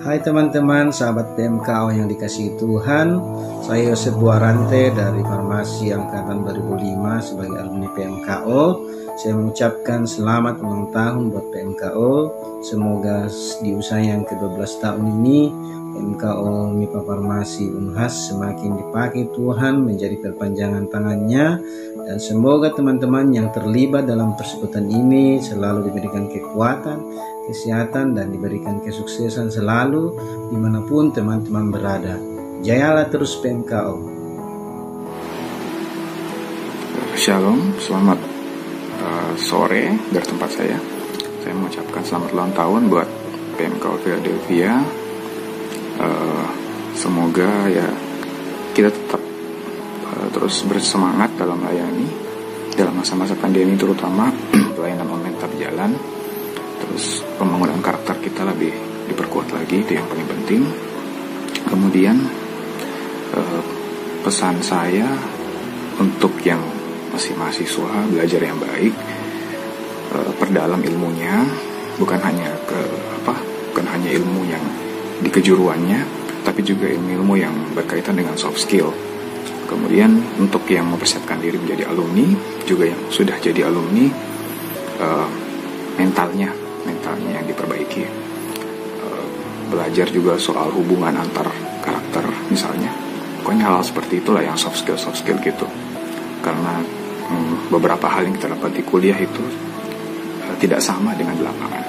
Hai teman-teman, sahabat PMKO yang dikasihi Tuhan. Saya Yosef Buarante dari Farmasi Angkatan 2005 sebagai alumni PMKO. Saya mengucapkan selamat ulang tahun buat PMKO. Semoga di usia yang ke-12 tahun ini PMKO MIPA Farmasi Unhas semakin dipakai Tuhan menjadi perpanjangan tangannya. Dan semoga teman-teman yang terlibat dalam persekutuan ini selalu diberikan kekuatan, kesehatan, dan diberikan kesuksesan selalu dimanapun teman-teman berada. Jayalah terus PMKO. Shalom, selamat sore dari tempat saya. Saya mengucapkan selamat ulang tahun buat PMKO Philadelphia. Semoga ya kita tetap terus bersemangat dalam melayani dalam masa-masa pandemi, terutama pelayanan online tetap jalan. Terus pembangunan karakter kita lebih diperkuat lagi, itu yang paling penting. Kemudian pesan saya untuk yang masih mahasiswa, belajar yang baik, perdalam ilmunya, bukan hanya ilmu yang di kejuruannya, tapi juga ilmu yang berkaitan dengan soft skill. Kemudian untuk yang mempersiapkan diri menjadi alumni, juga yang sudah jadi alumni, mentalnya yang diperbaiki. Belajar juga soal hubungan antar karakter misalnya. Pokoknya hal-hal seperti itulah yang soft skill gitu. Karena beberapa hal yang kita dapat di kuliah itu tidak sama dengan di lapangan.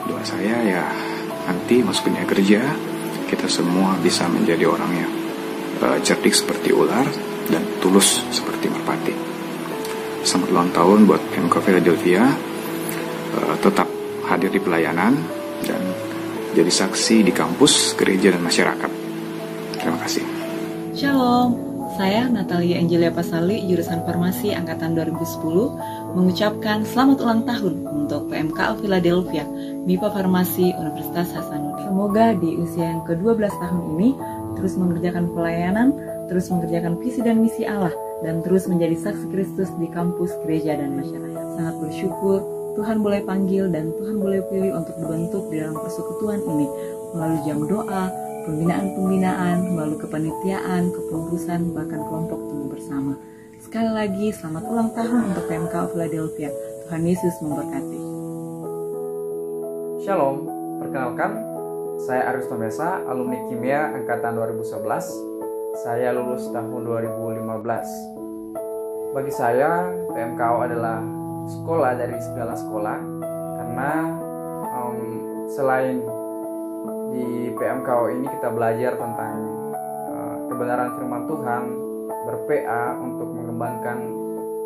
Doa saya ya nanti masuk dunia kerja kita semua bisa menjadi orang yang cerdik seperti ular dan tulus seperti merpati. Selamat ulang tahun buat PMKO Philadelphia. Tetap hadir di pelayanan dan jadi saksi di kampus, gereja, dan masyarakat. Terima kasih. Shalom, saya Natalia Angelia Pasali, jurusan Farmasi Angkatan 2010, mengucapkan selamat ulang tahun untuk PMKO Philadelphia, MIPA Farmasi Universitas Hasanuddin. Semoga di usia yang ke-12 tahun ini terus mengerjakan pelayanan, terus mengerjakan visi dan misi Allah, dan terus menjadi saksi Kristus di kampus, gereja, dan masyarakat. Sangat bersyukur Tuhan boleh panggil dan Tuhan boleh pilih untuk dibentuk di dalam persekutuan ini melalui jam doa, pembinaan, melalui kepanitiaan, kepengurusan, bahkan kelompok tumbuh bersama. Sekali lagi, selamat ulang tahun untuk PMKO Philadelphia. Tuhan Yesus memberkati. Shalom, perkenalkan, saya Aris Tomesa, alumni kimia angkatan 2011. Saya lulus tahun 2015. Bagi saya, PMKO adalah sekolah dari segala sekolah, karena selain di PMKO ini kita belajar tentang kebenaran firman Tuhan, ber-PA untuk mengembangkan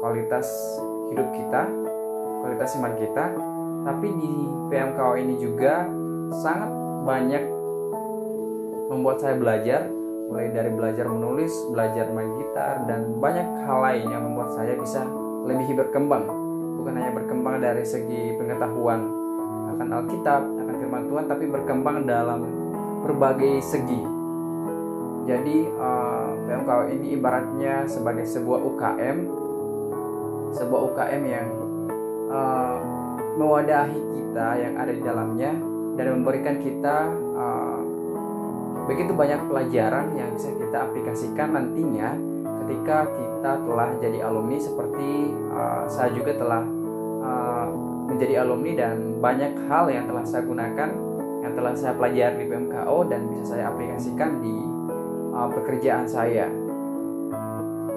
kualitas hidup kita, kualitas iman kita. Tapi di PMKO ini juga sangat banyak membuat saya belajar, mulai dari belajar menulis, belajar main gitar, dan banyak hal lain yang membuat saya bisa lebih berkembang. Bukan hanya berkembang dari segi pengetahuan akan Alkitab, akan firman Tuhan, tapi berkembang dalam berbagai segi. Jadi PMKO ini ibaratnya sebagai sebuah UKM yang mewadahi kita yang ada di dalamnya dan memberikan kita begitu banyak pelajaran yang bisa kita aplikasikan nantinya ketika kita telah jadi alumni, seperti saya juga telah menjadi alumni, dan banyak hal yang telah saya gunakan, yang telah saya pelajari di PMKO dan bisa saya aplikasikan di pekerjaan saya.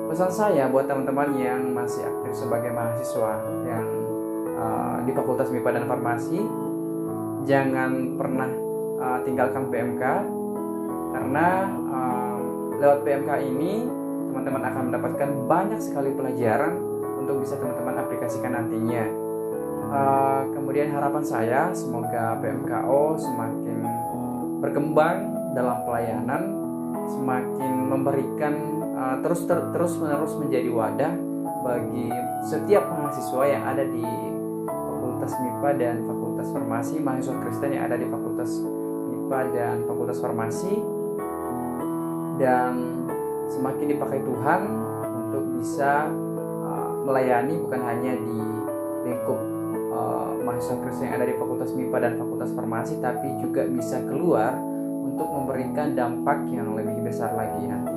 Pesan saya buat teman-teman yang masih aktif sebagai mahasiswa yang di Fakultas MIPA dan Farmasi, jangan pernah tinggalkan PMK, karena lewat PMK ini teman-teman akan mendapatkan banyak sekali pelajaran untuk bisa teman-teman aplikasikan nantinya. Kemudian harapan saya semoga PMKO semakin berkembang dalam pelayanan, semakin memberikan terus-menerus menjadi wadah bagi setiap mahasiswa yang ada di Fakultas MIPA dan Fakultas Farmasi, mahasiswa Kristen yang ada di Fakultas MIPA dan Fakultas Farmasi, dan semakin dipakai Tuhan untuk bisa melayani bukan hanya di lingkup mahasiswa Kristen yang ada di Fakultas MIPA dan Fakultas Farmasi, tapi juga bisa keluar untuk memberikan dampak yang lebih besar lagi nanti.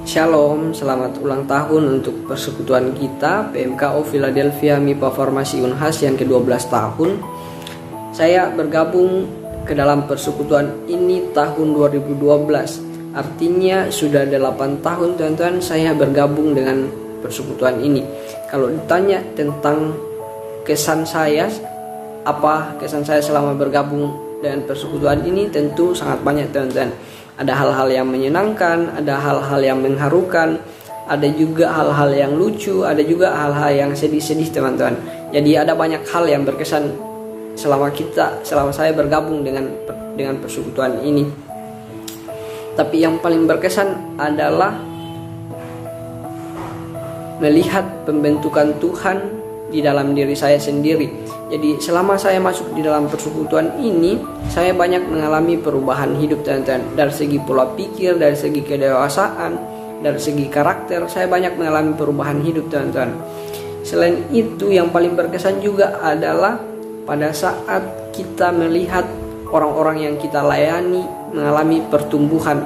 Shalom, selamat ulang tahun untuk persekutuan kita PMKO Philadelphia MIPA Farmasi Unhas yang ke-12 tahun. Saya bergabung ke dalam persekutuan ini tahun 2012. Artinya sudah 8 tahun teman-teman saya bergabung dengan persekutuan ini. Kalau ditanya tentang kesan saya, apa kesan saya selama bergabung dengan persekutuan ini, tentu sangat banyak teman-teman. Ada hal-hal yang menyenangkan, ada hal-hal yang mengharukan, ada juga hal-hal yang lucu, ada juga hal-hal yang sedih-sedih teman-teman. Jadi ada banyak hal yang berkesan selama saya bergabung dengan persekutuan ini. Tapi yang paling berkesan adalah melihat pembentukan Tuhan di dalam diri saya sendiri. Jadi selama saya masuk di dalam persekutuan ini, saya banyak mengalami perubahan hidup teman-teman. Dari segi pola pikir, dari segi kedewasaan, dari segi karakter, saya banyak mengalami perubahan hidup teman-teman. Selain itu, yang paling berkesan juga adalah pada saat kita melihat orang-orang yang kita layani mengalami pertumbuhan.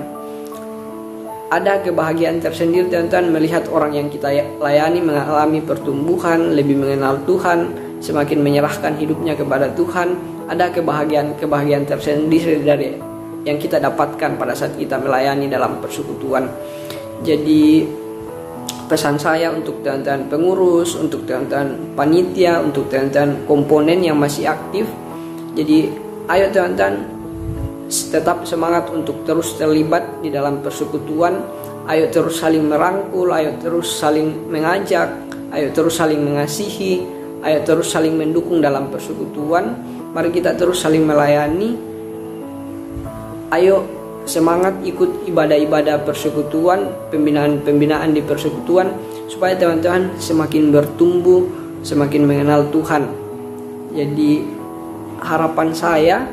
Ada kebahagiaan tersendiri teman-teman melihat orang yang kita layani mengalami pertumbuhan, lebih mengenal Tuhan, semakin menyerahkan hidupnya kepada Tuhan. Ada kebahagiaan tersendiri dari yang kita dapatkan pada saat kita melayani dalam persekutuan. Jadi pesan saya untuk teman-teman pengurus, untuk teman-teman panitia, untuk teman-teman komponen yang masih aktif, jadi ayo teman-teman tetap semangat untuk terus terlibat di dalam persekutuan. Ayo terus saling merangkul, ayo terus saling mengajak, ayo terus saling mengasihi, ayo terus saling mendukung dalam persekutuan. Mari kita terus saling melayani. Ayo semangat ikut ibadah-ibadah persekutuan, pembinaan di persekutuan, supaya teman-teman semakin bertumbuh, semakin mengenal Tuhan. Jadi harapan saya,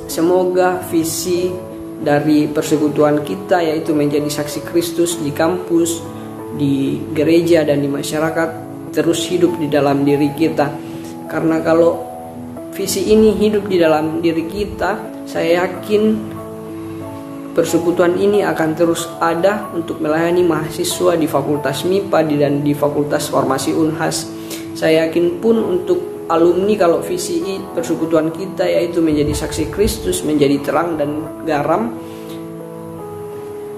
semoga visi dari persekutuan kita, yaitu menjadi saksi Kristus di kampus, di gereja, dan di masyarakat, terus hidup di dalam diri kita. Karena kalau visi ini hidup di dalam diri kita, saya yakin persekutuan ini akan terus ada untuk melayani mahasiswa di Fakultas MIPA dan di Fakultas Farmasi Unhas. Saya yakin pun untuk alumni, kalau visi persekutuan kita yaitu menjadi saksi Kristus, menjadi terang dan garam,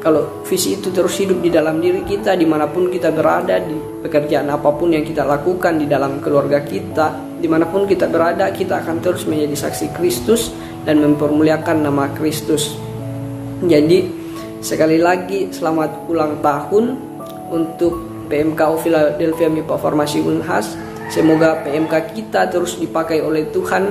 kalau visi itu terus hidup di dalam diri kita, dimanapun kita berada, di pekerjaan apapun yang kita lakukan, di dalam keluarga kita, dimanapun kita berada, kita akan terus menjadi saksi Kristus dan mempermuliakan nama Kristus. Jadi sekali lagi selamat ulang tahun untuk PMKO Philadelphia MIPA Farmasi Unhas. Semoga PMK kita terus dipakai oleh Tuhan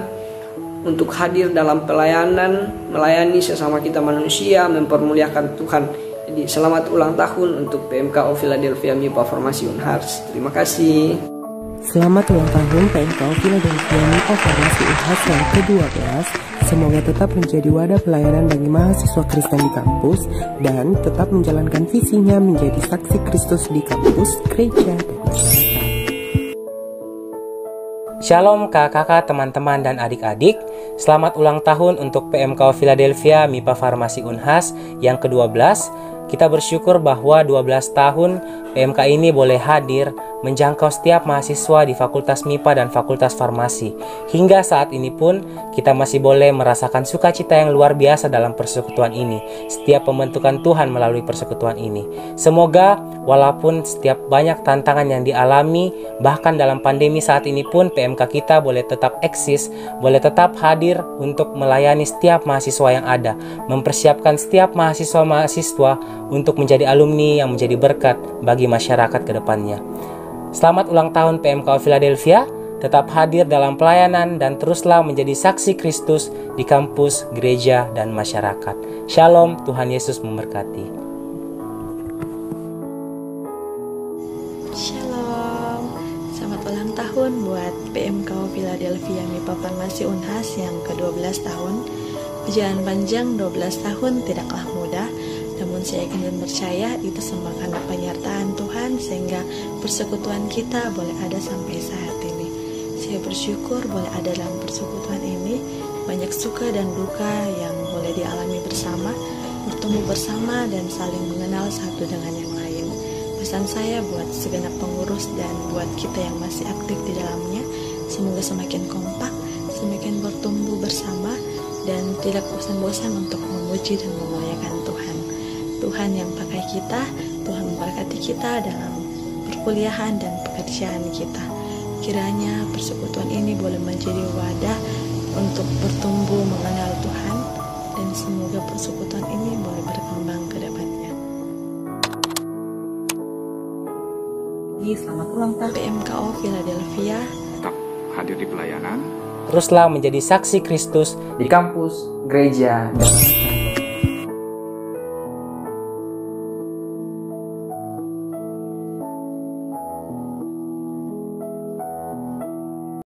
untuk hadir dalam pelayanan, melayani sesama kita manusia, mempermuliakan Tuhan. Jadi selamat ulang tahun untuk PMKO Philadelphia MIPA Farmasi Unhas. Terima kasih. Selamat ulang tahun PMKO Philadelphia MIPA Farmasi Unhas yang ke-12. Semoga tetap menjadi wadah pelayanan bagi mahasiswa Kristen di kampus dan tetap menjalankan visinya menjadi saksi Kristus di kampus, gereja, dan masyarakat. Shalom kakak-kakak, teman-teman, dan adik-adik. Selamat ulang tahun untuk PMKO Philadelphia MIPA Farmasi Unhas yang ke-12. Kita bersyukur bahwa 12 tahun PMK ini boleh hadir menjangkau setiap mahasiswa di Fakultas MIPA dan Fakultas Farmasi. Hingga saat ini pun kita masih boleh merasakan sukacita yang luar biasa dalam persekutuan ini, setiap pembentukan Tuhan melalui persekutuan ini. Semoga walaupun setiap banyak tantangan yang dialami, bahkan dalam pandemi saat ini pun PMK kita boleh tetap eksis, boleh tetap hadir untuk melayani setiap mahasiswa yang ada, mempersiapkan setiap mahasiswa-mahasiswa untuk menjadi alumni yang menjadi berkat bagi masyarakat ke depannya. Selamat ulang tahun PMKO Philadelphia, tetap hadir dalam pelayanan dan teruslah menjadi saksi Kristus di kampus, gereja, dan masyarakat. Shalom, Tuhan Yesus memberkati. Shalom, selamat ulang tahun buat PMKO Philadelphia MIPA Farmasi Unhas yang ke-12 tahun. Perjalanan panjang 12 tahun tidaklah mudah, namun saya yakin dan percaya itu semua karena penyertaan Tuhan sehingga persekutuan kita boleh ada sampai saat ini. Saya bersyukur boleh ada dalam persekutuan ini. Banyak suka dan duka yang boleh dialami bersama, bertemu bersama dan saling mengenal satu dengan yang lain. Pesan saya buat segenap pengurus dan buat kita yang masih aktif di dalamnya, semoga semakin kompak, semakin bertumbuh bersama, dan tidak bosan-bosan untuk memuji dan memuliakan Tuhan. Tuhan yang pakai kita, Tuhan memberkati kita dalam perkuliahan dan pekerjaan kita. Kiranya persekutuan ini boleh menjadi wadah untuk bertumbuh mengenal Tuhan, dan semoga persekutuan ini boleh berkembang ke depannya. Selamat ulang tahun PMKO Philadelphia. Tetap hadir di pelayanan. Teruslah menjadi saksi Kristus di kampus, gereja, dan